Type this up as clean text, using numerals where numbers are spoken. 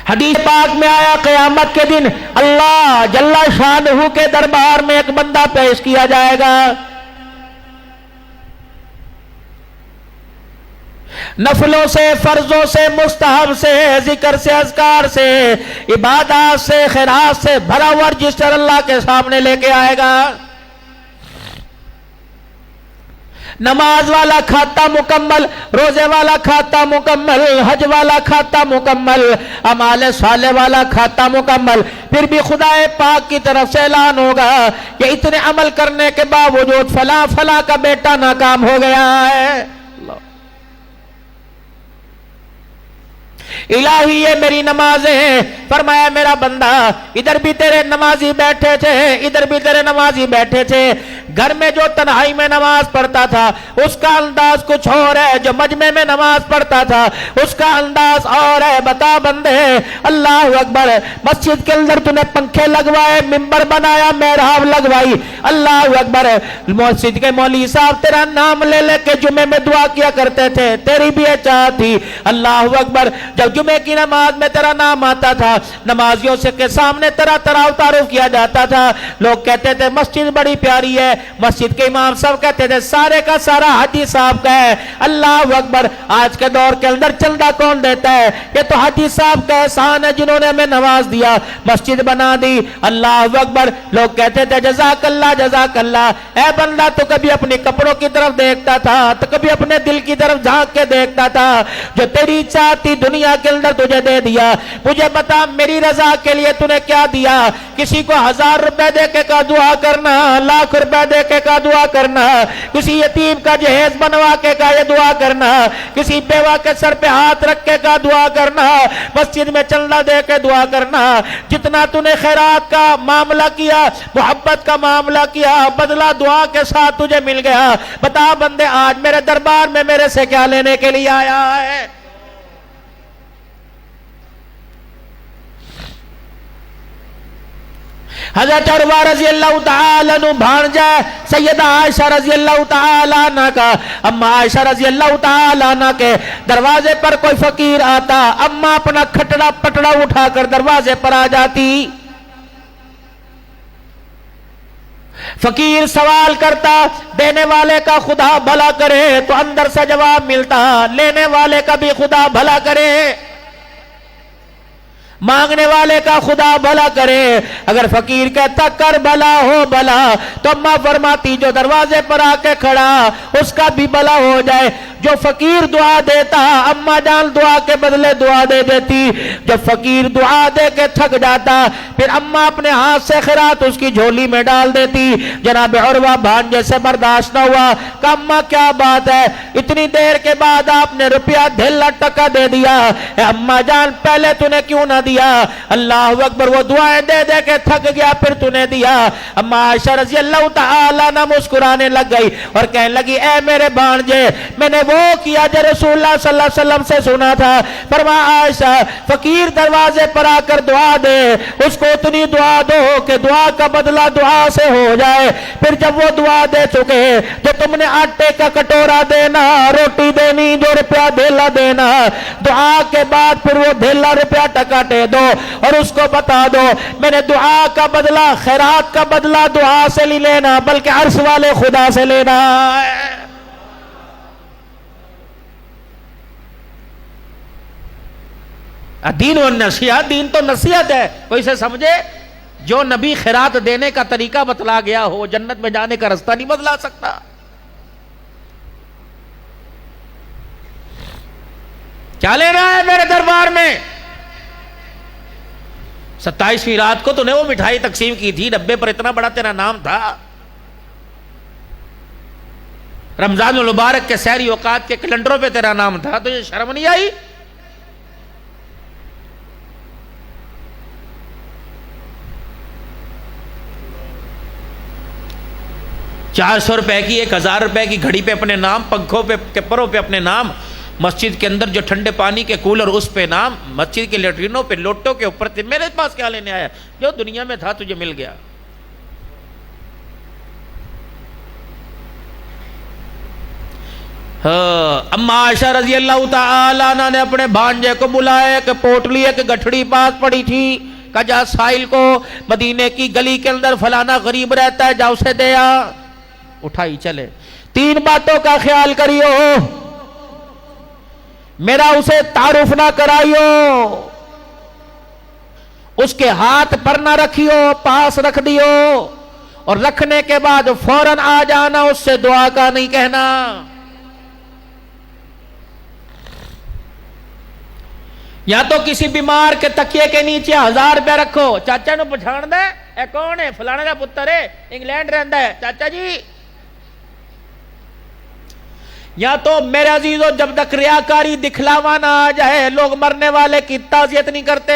حدیث پاک میں آیا قیامت کے دن اللہ جل شانہ کے دربار میں ایک بندہ پیش کیا جائے گا، نفلوں سے، فرضوں سے، مستحب سے، ذکر سے، اذکار سے، عبادات سے، خیرات سے بھرا ہوا رجسٹر اللہ کے سامنے لے کے آئے گا۔ نماز والا کھاتا مکمل، روزے والا کھاتا مکمل، حج والا کھاتا مکمل، اعمال صالح والا کھاتا مکمل، پھر بھی خدا پاک کی طرف سے اعلان ہوگا کہ اتنے عمل کرنے کے باوجود فلاں فلاں کا بیٹا ناکام ہو گیا ہے۔ الہی یہ میری نمازیں ہیں، فرمایا میرا بندہ ادھر بھی تیرے نمازی بیٹھے تھے، ادھر بھی تیرے نمازی بیٹھے تھے، گھر میں جو تنہائی میں نماز پڑھتا تھا اس کا انداز کچھ اور ہے، جو مجمع میں نماز پڑھتا تھا اس کا انداز اور ہے۔ بتا بندے اللہ اکبر، مسجد کے اندر تُو نے پنکھے لگوائے، ممبر بنایا، محراب لگوائی، اللہ اکبر، مسجد کے مولوی صاحب تیرا نام لے لے کے جمعے میں دعا کیا کرتے تھے، تیری بھی یہ چاہت تھی، اللہ اکبر، جب جمعے کی نماز میں تیرا نام آتا تھا نمازیوں سے کے سامنے تیرا تعارف کیا جاتا تھا، لوگ کہتے تھے مسجد بڑی پیاری ہے، مسجد کے امام صاحب کہتے تھے سارے کا سارا حاجی صاحب کا ہے۔ اللہ اکبر، آج کے دور کے اندر چندہ کون دیتا ہے؟ یہ تو حاجی صاحب کا احسان ہے جنہوں نے ہمیں نواز دیا، مسجد بنا دی۔ اللہ اکبر، لوگ کہتے تھے جزاک اللہ جزاک اللہ۔ اے بندہ تو کبھی اپنے کپڑوں کی طرف دیکھتا تھا، تو کبھی اپنے دل کی طرف جھانک کے دیکھتا تھا؟ جو تیری چاہتی دنیا کے اندر تجھے دے دیا، مجھے بتا میری رضا کے لیے تو نے کیا دیا؟ کسی کو 1000 روپے دے کے کا دعا کرنا، لاکھ روپے دے کے کا دعا کرنا، کسی یتیم کا جہیز بنوا کے کا یہ دعا کرنا، کسی بیوہ کے سر پہ ہاتھ رکھ کے کا دعا کرنا، مسجد میں چندہ دے کے دعا کرنا۔ جتنا تو نے خیرات کا معاملہ کیا، محبت کا معاملہ کیا، بدلہ دعا کے ساتھ تجھے مل گیا۔ بتا بندے آج میرے دربار میں میرے سے کیا لینے کے لیے آیا ہے؟ حضرت عروہ رضی اللہ تعالیٰ عنہ بھانجا سیدہ عائشہ رضی اللہ تعالیٰ عنہ کا، اما عائشہ رضی اللہ تعالیٰ عنہ کے دروازے پر کوئی فقیر آتا، اما اپنا کھٹڑا پٹڑا اٹھا کر دروازے پر آ جاتی۔ فقیر سوال کرتا، دینے والے کا خدا بھلا کرے تو اندر سے جواب ملتا، لینے والے کا بھی خدا بھلا کرے، مانگنے والے کا خدا بھلا کرے۔ اگر فقیر کہتا کر بھلا ہو بھلا، تو اماں فرماتی جو دروازے پر آ کے کھڑا اس کا بھی بھلا ہو جائے۔ جو فقیر دعا دیتا اماں جان دعا کے بدلے دعا دے دیتی، جب فقیر دعا دے کے تھک جاتا پھر اماں اپنے ہاتھ سے خیرات اس کی جھولی میں ڈال دیتی۔ جناب عروہ بھانجے سے برداشت نہ ہوا کہ اماں کیا بات ہے، اتنی دیر کے بعد آپ نے روپیہ دھیلا ٹکا دے دیا، اے اماں جان پہلے تو نے کیوں نہ دیا؟ اللہ اکبر، وہ دعائیں دے دے کے تھک گیا پھر تو نے دیا۔ اماں عائشہ رضی اللہ تعالیٰ عنہ مسکرانے لگ گئی اور کہنے لگی اے میرے بھانجے، میں نے وہ کیا جو رسول اللہ صلی اللہ علیہ وسلم سے سنا تھا۔ فرمایا عائشہ فقیر دروازے پر آ کر دعا دے، اس کو اتنی دعا دو کہ دعا کا بدلہ دعا سے ہو جائے۔ پھر جب وہ دعا دے چکے جو تم نے آٹے کا کٹورا دینا، روٹی دینی، جو روپیہ دھیلا دینا، دعا کے بعد پھر وہ دھیلا روپیہ ٹکاٹے دو اور اس کو بتا دو میں نے دعا کا بدلہ، خیرات کا بدلہ دعا سے نہیں لینا بلکہ عرش والے خدا سے لینا ہے۔ دین و نصیحت، دین تو نصیحت ہے، کوئی سے سمجھے؟ جو نبی خیرات دینے کا طریقہ بتلا گیا ہو جنت میں جانے کا رستہ نہیں بدلا سکتا۔ کیا لینا ہے میرے دربار میں؟ 27ویں رات کو تو نے وہ مٹھائی تقسیم کی تھی، ڈبے پر اتنا بڑا تیرا نام تھا، رمضان المبارک کے سحری اوقات کے کیلنڈروں پہ تیرا نام تھا، تو یہ شرم نہیں آئی؟ 400 روپے کی 1000 روپے کی گھڑی پہ اپنے نام، پنکھوں پہ کپڑوں پہ اپنے نام، مسجد کے اندر جو ٹھنڈے پانی کے کولر اس پہ نام، مسجد کے لیٹرینوں پہ لوٹوں کے اوپر تھے۔ میرے پاس کیا لینے آیا؟ جو دنیا میں تھا تجھے مل گیا۔ اما عائشہ رضی اللہ تعالی عنہ نے اپنے بھانجے کو بلایا کہ پوٹلی ایک گٹھڑی پاس پڑی تھی، کہا جا سائل کو مدینے کی گلی کے اندر فلانا غریب رہتا ہے، جا اسے دے آ۔ اٹھائی چلے، 3 باتوں کا خیال کریو، میرا اسے تعارف نہ کرائیو، اس کے ہاتھ پر نہ رکھیو، پاس رکھ دیو، اور رکھنے کے بعد فوراً آ جانا، اس سے دعا کا نہیں کہنا۔ یا تو کسی بیمار کے تکیے کے نیچے 1000 روپے رکھو، چاچا نو پچھان دے اے کون ہے؟ فلانے دا پتر ہے، انگلینڈ رہندا ہے، چاچا جی۔ یا تو میرے عزیزو جب تک ریاکاری دکھلاوا نہ آ جائے، لوگ مرنے والے کی تعزیت نہیں کرتے۔